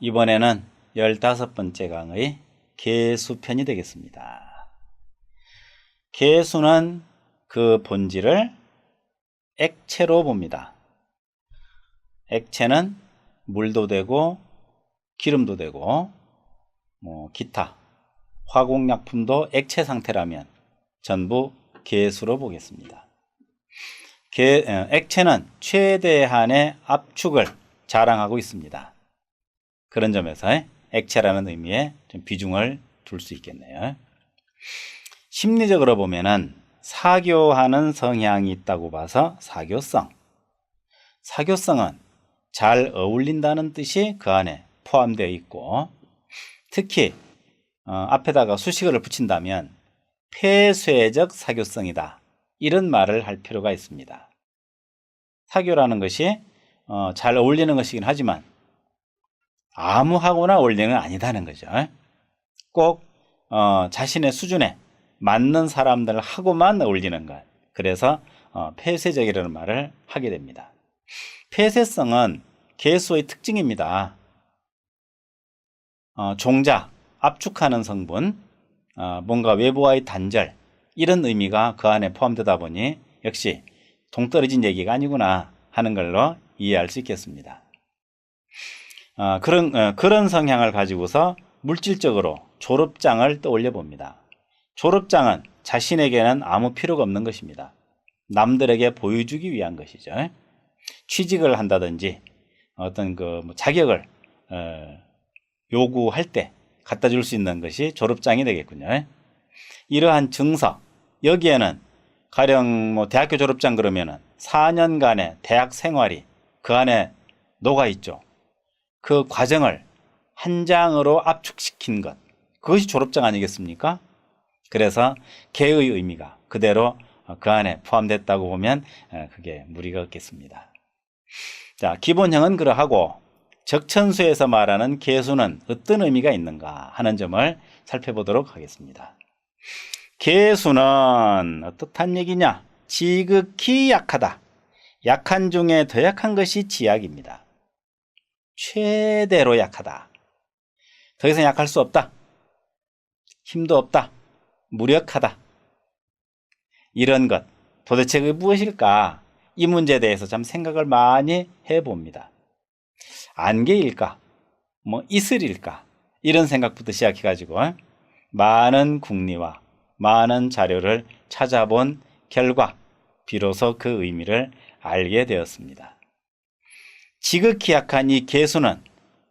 이번에는 15번째 강의 개수편이 되겠습니다. 개수는 그 본질을 액체로 봅니다. 액체는 물도 되고 기름도 되고 기타 화공약품도 액체 상태라면 전부 개수로 보겠습니다. 액체는 최대한의 압축을 자랑하고 있습니다. 그런 점에서 액체라는 의미에 좀 비중을 둘 수 있겠네요. 심리적으로 보면은 사교하는 성향이 있다고 봐서 사교성. 사교성은 잘 어울린다는 뜻이 그 안에 포함되어 있고, 특히 앞에다가 수식어를 붙인다면 폐쇄적 사교성이다, 이런 말을 할 필요가 있습니다. 사교라는 것이 잘 어울리는 것이긴 하지만 아무하고나 어울리는 건 아니다는 거죠. 꼭 자신의 수준에 맞는 사람들하고만 어울리는 것. 그래서 폐쇄적이라는 말을 하게 됩니다. 폐쇄성은 개수의 특징입니다. 종자, 압축하는 성분, 뭔가 외부와의 단절, 이런 의미가 그 안에 포함되다 보니 역시 동떨어진 얘기가 아니구나 하는 걸로 이해할 수 있겠습니다. 그런 성향을 가지고서 물질적으로 졸업장을 떠올려 봅니다. 졸업장은 자신에게는 아무 필요가 없는 것입니다. 남들에게 보여주기 위한 것이죠. 취직을 한다든지 어떤 자격을 요구할 때 갖다 줄 수 있는 것이 졸업장이 되겠군요. 이러한 증서, 여기에는 가령 대학교 졸업장 그러면은 4년간의 대학 생활이 그 안에 녹아 있죠. 그 과정을 한 장으로 압축시킨 것, 그것이 졸업장 아니겠습니까? 그래서 개의 의미가 그대로 그 안에 포함됐다고 보면 그게 무리가 없겠습니다. 자, 기본형은 그러하고 적천수에서 말하는 개수는 어떤 의미가 있는가 하는 점을 살펴보도록 하겠습니다. 개수는 어떻단 얘기냐? 지극히 약하다. 약한 중에 더 약한 것이 지약입니다. 최대로 약하다. 더 이상 약할 수 없다. 힘도 없다. 무력하다. 이런 것, 도대체 그게 무엇일까? 이 문제에 대해서 참 생각을 많이 해봅니다. 안개일까? 이슬일까? 이런 생각부터 시작해가지고 많은 궁리와 많은 자료를 찾아본 결과 비로소 그 의미를 알게 되었습니다. 지극히 약한 이 개수는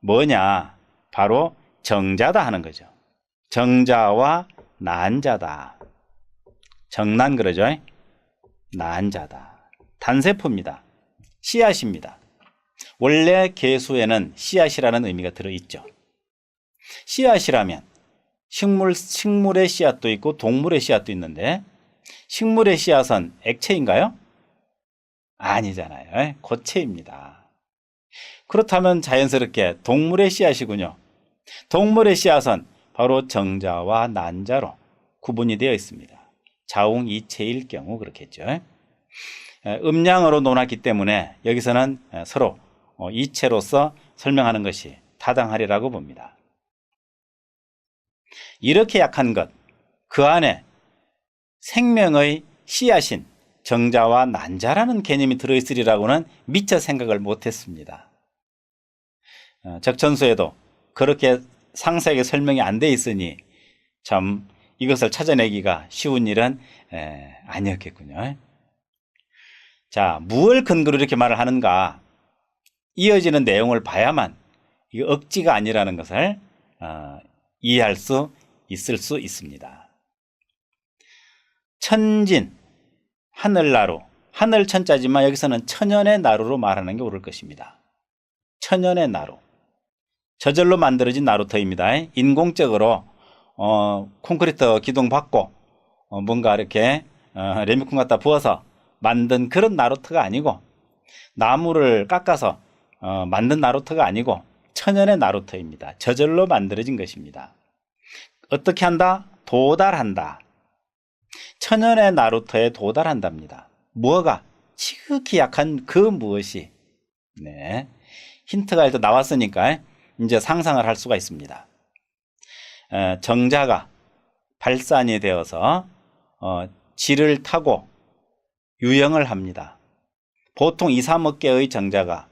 뭐냐? 바로 정자다 하는 거죠. 정자와 난자다. 정난 그러죠? 난자다. 단세포입니다. 씨앗입니다. 원래 개수에는 씨앗이라는 의미가 들어있죠. 씨앗이라면 식물의 씨앗도 있고 동물의 씨앗도 있는데, 식물의 씨앗은 액체인가요? 아니잖아요. 고체입니다. 그렇다면 자연스럽게 동물의 씨앗이군요. 동물의 씨앗은 바로 정자와 난자로 구분이 되어 있습니다. 자웅이체일 경우 그렇겠죠. 음양으로 논하기 때문에 여기서는 서로 이체로서 설명하는 것이 타당하리라고 봅니다. 이렇게 약한 것, 그 안에 생명의 씨앗인 정자와 난자라는 개념이 들어있으리라고는 미처 생각을 못했습니다. 적천수에도 그렇게 상세하게 설명이 안 돼 있으니 참 이것을 찾아내기가 쉬운 일은 아니었겠군요. 자, 무엇을 근거로 이렇게 말을 하는가? 이어지는 내용을 봐야만 이게 억지가 아니라는 것을 이해할 수 있을 수 있습니다. 천진, 하늘나루, 하늘 천자지만 여기서는 천연의 나루로 말하는 게 옳을 것입니다. 천연의 나루, 저절로 만들어진 나루터입니다. 인공적으로 콘크리트 기둥 받고 뭔가 이렇게 레미콘 갖다 부어서 만든 그런 나루터가 아니고, 나무를 깎아서 만든 나루터가 아니고 천연의 나루터입니다. 저절로 만들어진 것입니다. 어떻게 한다? 도달한다. 천연의 나루터에 도달한답니다. 뭐가? 지극히 약한 그 무엇이. 네, 힌트가 일단 나왔으니까 이제 상상을 할 수가 있습니다. 정자가 발산이 되어서 질을 타고 유영을 합니다. 보통 2, 3억 개의 정자가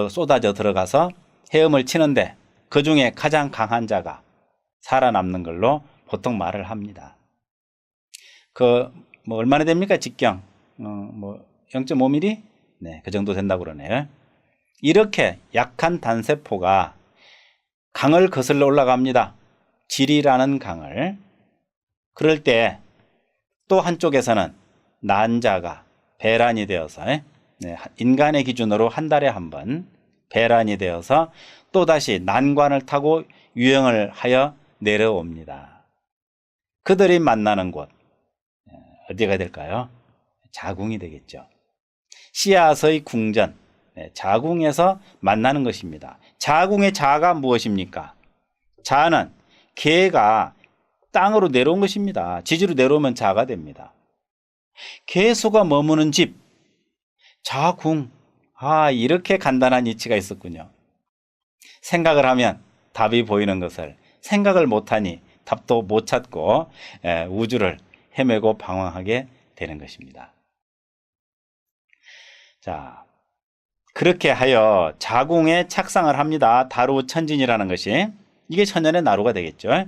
쏟아져 들어가서 헤엄을 치는데 그 중에 가장 강한 자가 살아남는 걸로 보통 말을 합니다. 뭐 얼마나 됩니까? 직경 0.5mm? 네, 그 정도 된다고 그러네요. 이렇게 약한 단세포가 강을 거슬러 올라갑니다. 질이라는 강을. 그럴 때 또 한쪽에서는 난자가 배란이 되어서 인간의 기준으로 한 달에 한 번 배란이 되어서 또다시 난관을 타고 유영을 하여 내려옵니다. 그들이 만나는 곳 어디가 될까요? 자궁이 되겠죠. 씨앗의 궁전, 자궁에서 만나는 것입니다. 자궁의 자가 무엇입니까? 자는 개가 땅으로 내려온 것입니다. 지지로 내려오면 자가 됩니다. 개수가 머무는 집, 자궁. 이렇게 간단한 이치가 있었군요. 생각을 하면 답이 보이는 것을 생각을 못하니 답도 못 찾고 우주를 헤매고 방황하게 되는 것입니다. 자, 그렇게 하여 자궁에 착상을 합니다. 다루천진이라는 것이. 이게 천년의 나루가 되겠죠.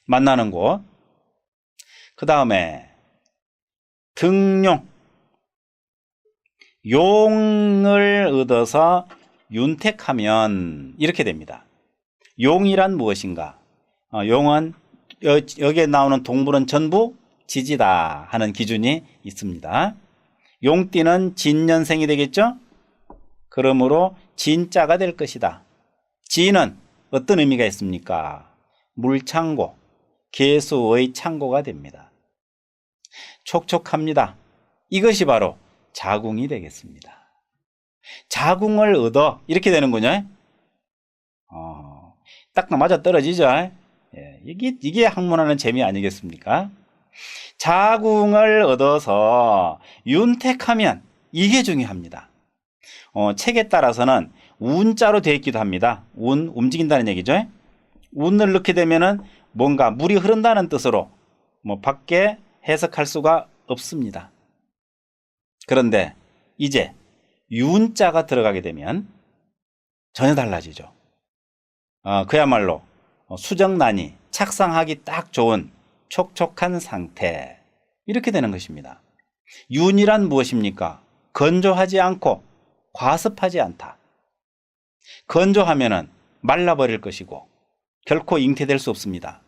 만나는 곳. 그 다음에 등용. 용을 얻어서 윤택하면 이렇게 됩니다. 용이란 무엇인가? 용은 여기에 나오는 동물은 전부 지지다 하는 기준이 있습니다. 용띠는 진년생이 되겠죠? 그러므로 진자가 될 것이다. 진은 어떤 의미가 있습니까? 물창고, 개수의 창고가 됩니다. 촉촉합니다. 이것이 바로 자궁이 되겠습니다. 자궁을 얻어 이렇게 되는군요. 딱 맞아 떨어지죠. 이게 학문하는 재미 아니겠습니까? 자궁을 얻어서 윤택하면 이게 중요합니다. 책에 따라서는 운자로 되어 있기도 합니다. 움직인다는 얘기죠. 운을 넣게 되면은 뭔가 물이 흐른다는 뜻으로 밖에 해석할 수가 없습니다. 그런데 이제 윤자가 들어가게 되면 전혀 달라지죠. 그야말로 수정란이 착상하기 딱 좋은 촉촉한 상태, 이렇게 되는 것입니다. 윤이란 무엇입니까? 건조하지 않고 과습하지 않다. 건조하면은 말라버릴 것이고 결코 잉태될 수 없습니다.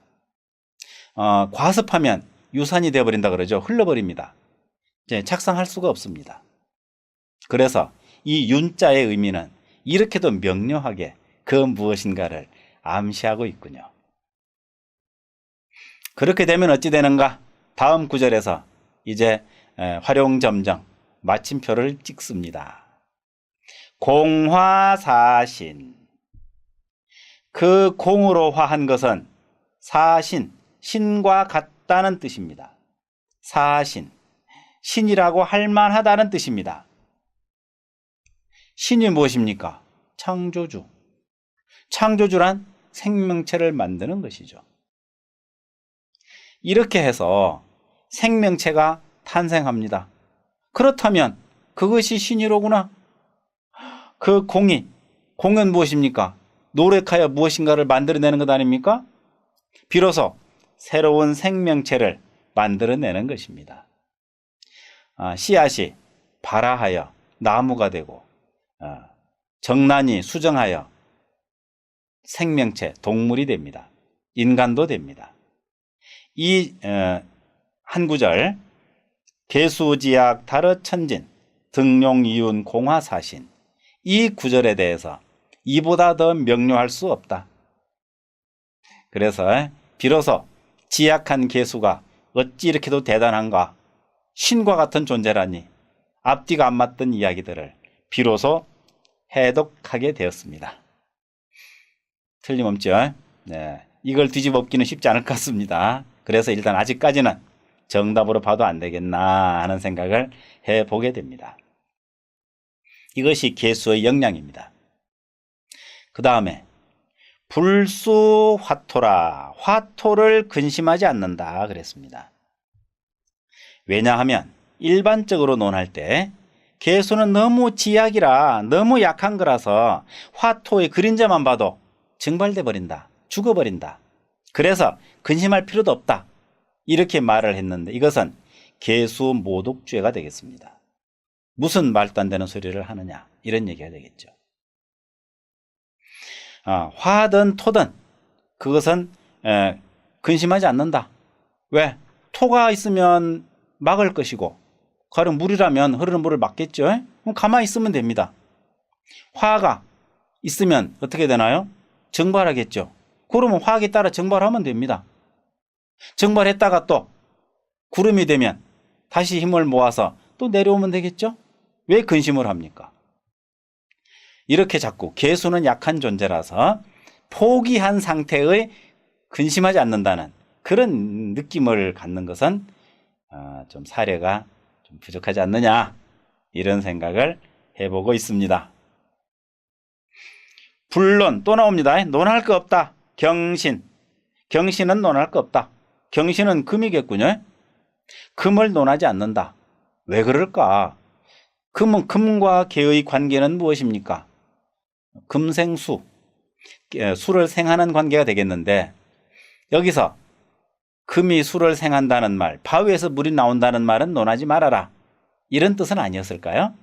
과습하면 유산이 되어버린다 그러죠. 흘러버립니다. 이제 착상할 수가 없습니다. 그래서 이 윤자의 의미는 이렇게도 명료하게 그 무엇인가를 암시하고 있군요. 그렇게 되면 어찌 되는가? 다음 구절에서 이제 활용점정 마침표를 찍습니다. 공화사신. 그 공으로 화한 것은 사신, 신과 같다는 뜻입니다. 사신, 신이라고 할 만하다는 뜻입니다. 신이 무엇입니까? 창조주. 창조주란 생명체를 만드는 것이죠. 이렇게 해서 생명체가 탄생합니다. 그렇다면 그것이 신이로구나. 그 공은 무엇입니까? 노력하여 무엇인가를 만들어내는 것 아닙니까? 비로소 새로운 생명체를 만들어내는 것입니다. 씨앗이 발아하여 나무가 되고 정란이 수정하여 생명체, 동물이 됩니다. 인간도 됩니다. 이 한 구절, 개수지약 다르천진 등용이윤 공화사신, 이 구절에 대해서 이보다 더 명료할 수 없다. 그래서 비로소 지약한 개수가 어찌 이렇게도 대단한가, 신과 같은 존재라니 앞뒤가 안 맞던 이야기들을 비로소 해독하게 되었습니다. 틀림없죠? 네, 이걸 뒤집어엎기는 쉽지 않을 것 같습니다. 그래서 일단 아직까지는 정답으로 봐도 안 되겠나 하는 생각을 해보게 됩니다. 이것이 개수의 역량입니다. 그 다음에 불수화토라. 화토를 근심하지 않는다 그랬습니다. 왜냐하면 일반적으로 논할 때 개수는 너무 지약이라 너무 약한 거라서 화토의 그림자만 봐도 증발돼 버린다. 죽어버린다. 그래서 근심할 필요도 없다. 이렇게 말을 했는데 이것은 개수 모독죄가 되겠습니다. 무슨 말도 안 되는 소리를 하느냐 이런 얘기가 되겠죠. 화든 토든 그것은 근심하지 않는다. 왜? 토가 있으면 막을 것이고 가령 물이라면 흐르는 물을 막겠죠. 그럼 가만히 있으면 됩니다. 화가 있으면 어떻게 되나요? 증발하겠죠. 그러면 화학에 따라 증발하면 됩니다. 증발했다가 또 구름이 되면 다시 힘을 모아서 또 내려오면 되겠죠. 왜 근심을 합니까? 이렇게 자꾸 개수는 약한 존재라서 포기한 상태의 근심하지 않는다는 그런 느낌을 갖는 것은 좀 사례가 좀 부족하지 않느냐 이런 생각을 해보고 있습니다. 불론 또 나옵니다. 논할 거 없다. 경신. 경신은 논할 거 없다. 경신은 금이겠군요. 금을 논하지 않는다. 왜 그럴까? 금은 금과 개의 관계는 무엇입니까? 금생수, 수를 생하는 관계가 되겠는데 여기서 금이 수를 생한다는 말, 바위에서 물이 나온다는 말은 논하지 말아라. 이런 뜻은 아니었을까요?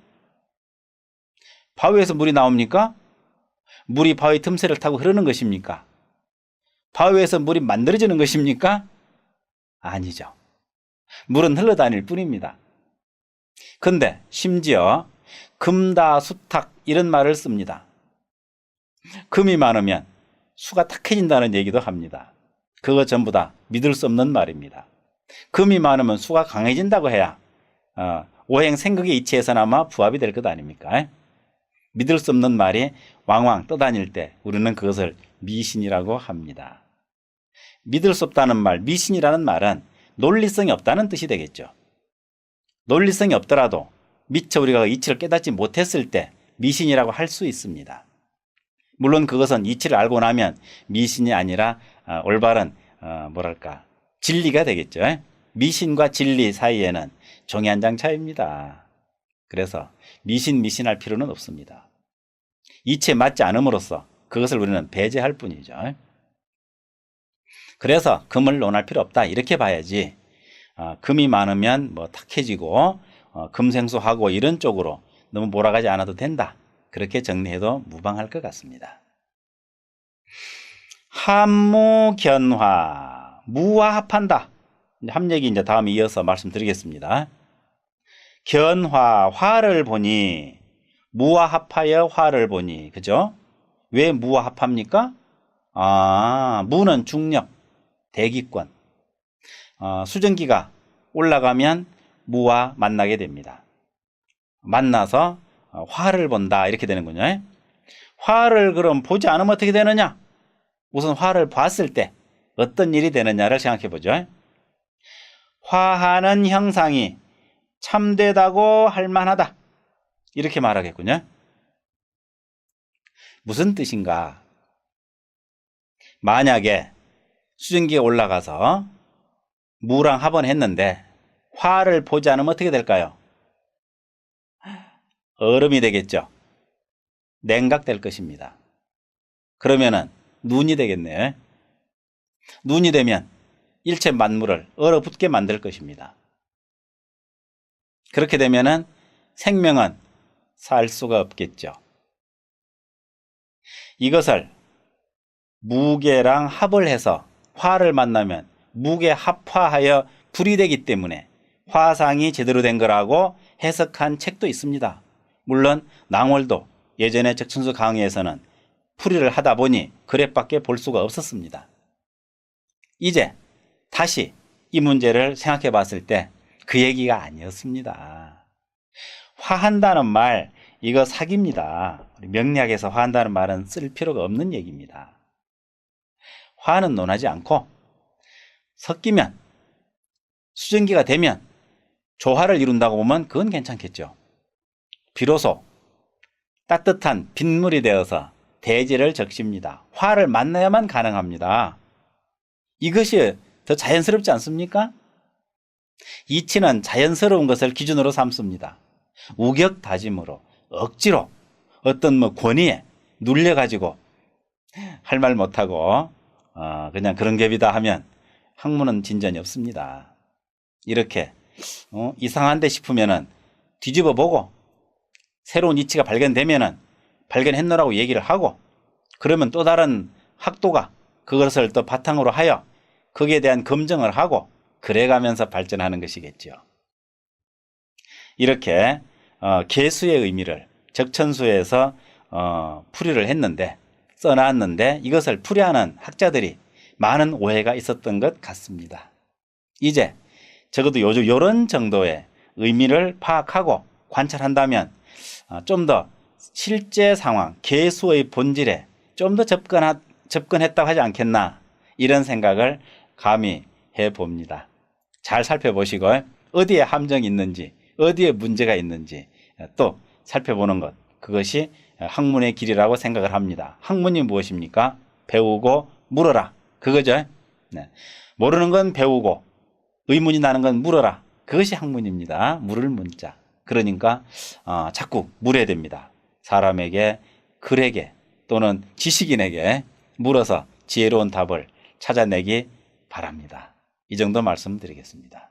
바위에서 물이 나옵니까? 물이 바위 틈새를 타고 흐르는 것입니까? 바위에서 물이 만들어지는 것입니까? 아니죠. 물은 흘러다닐 뿐입니다. 근데 심지어 금다수탁 이런 말을 씁니다. 금이 많으면 수가 탁해진다는 얘기도 합니다. 그거 전부 다 믿을 수 없는 말입니다. 금이 많으면 수가 강해진다고 해야 오행생극의 이치에서나마 부합이 될 것 아닙니까? 믿을 수 없는 말이 왕왕 떠다닐 때 우리는 그것을 미신이라고 합니다. 믿을 수 없다는 말, 미신이라는 말은 논리성이 없다는 뜻이 되겠죠. 논리성이 없더라도 미처 우리가 이치를 깨닫지 못했을 때 미신이라고 할 수 있습니다. 물론 그것은 이치를 알고 나면 미신이 아니라 올바른 진리가 되겠죠. 미신과 진리 사이에는 종이 한 장 차이입니다. 그래서 미신할 필요는 없습니다. 이치에 맞지 않음으로써 그것을 우리는 배제할 뿐이죠. 그래서 금을 논할 필요 없다 이렇게 봐야지 금이 많으면 탁해지고 금생수하고 이런 쪽으로 너무 몰아가지 않아도 된다 그렇게 정리해도 무방할 것 같습니다. 합무견화, 무와 합한다. 합얘기 이제 다음에 이어서 말씀드리겠습니다. 견화, 화를 보니, 무와 합하여 화를 보니, 그죠? 왜 무와 합합니까? 무는 중력, 대기권. 수증기가 올라가면 무와 만나게 됩니다. 만나서 화를 본다 이렇게 되는군요. 화를 그럼 보지 않으면 어떻게 되느냐? 우선 화를 봤을 때 어떤 일이 되느냐를 생각해 보죠. 화하는 형상이 참되다고 할 만하다 이렇게 말하겠군요. 무슨 뜻인가? 만약에 수증기가 올라가서 무랑 합원했는데 화를 보지 않으면 어떻게 될까요? 얼음이 되겠죠. 냉각될 것입니다. 그러면은 눈이 되겠네요. 눈이 되면 일체 만물을 얼어붙게 만들 것입니다. 그렇게 되면은 생명은 살 수가 없겠죠. 이것을 무게랑 합을 해서 화를 만나면 무게 합화하여 불이 되기 때문에 화상이 제대로 된 거라고 해석한 책도 있습니다. 물론 낭월도 예전에 적천수 강의에서는 풀이를 하다 보니 그래밖에 볼 수가 없었습니다. 이제 다시 이 문제를 생각해 봤을 때 그 얘기가 아니었습니다. 화한다는 말 이거 사기입니다. 명리학에서 화한다는 말은 쓸 필요가 없는 얘기입니다. 화는 논하지 않고 섞이면 수증기가 되면 조화를 이룬다고 보면 그건 괜찮겠죠. 비로소 따뜻한 빗물이 되어서 대지를 적십니다. 화를 만나야만 가능합니다. 이것이 더 자연스럽지 않습니까? 이치는 자연스러운 것을 기준으로 삼습니다. 우격다짐으로 억지로 어떤 권위에 눌려가지고 할 말 못하고 그냥 그런 갭이다 하면 학문은 진전이 없습니다. 이렇게 이상한데 싶으면은 뒤집어 보고 새로운 이치가 발견되면은 발견했노라고 얘기를 하고, 그러면 또 다른 학도가 그것을 또 바탕으로 하여 거기에 대한 검증을 하고 그래가면서 발전하는 것이겠죠. 이렇게 개수의 의미를 적천수에서 풀이를 했는데, 써놨는데 이것을 풀이하는 학자들이 많은 오해가 있었던 것 같습니다. 이제 적어도 요런 정도의 의미를 파악하고 관찰한다면 좀 더 실제 상황, 개수의 본질에 좀 더 접근했다고 하지 않겠나, 이런 생각을 감히 해봅니다. 잘 살펴보시고 어디에 함정이 있는지, 어디에 문제가 있는지 또 살펴보는 것, 그것이 학문의 길이라고 생각을 합니다. 학문이 무엇입니까? 배우고 물어라, 그거죠. 네. 모르는 건 배우고 의문이 나는 건 물어라, 그것이 학문입니다. 물을 문자. 그러니까 자꾸 물어야 됩니다. 사람에게, 글에게 또는 지식인에게 물어서 지혜로운 답을 찾아내기 바랍니다. 이 정도 말씀드리겠습니다.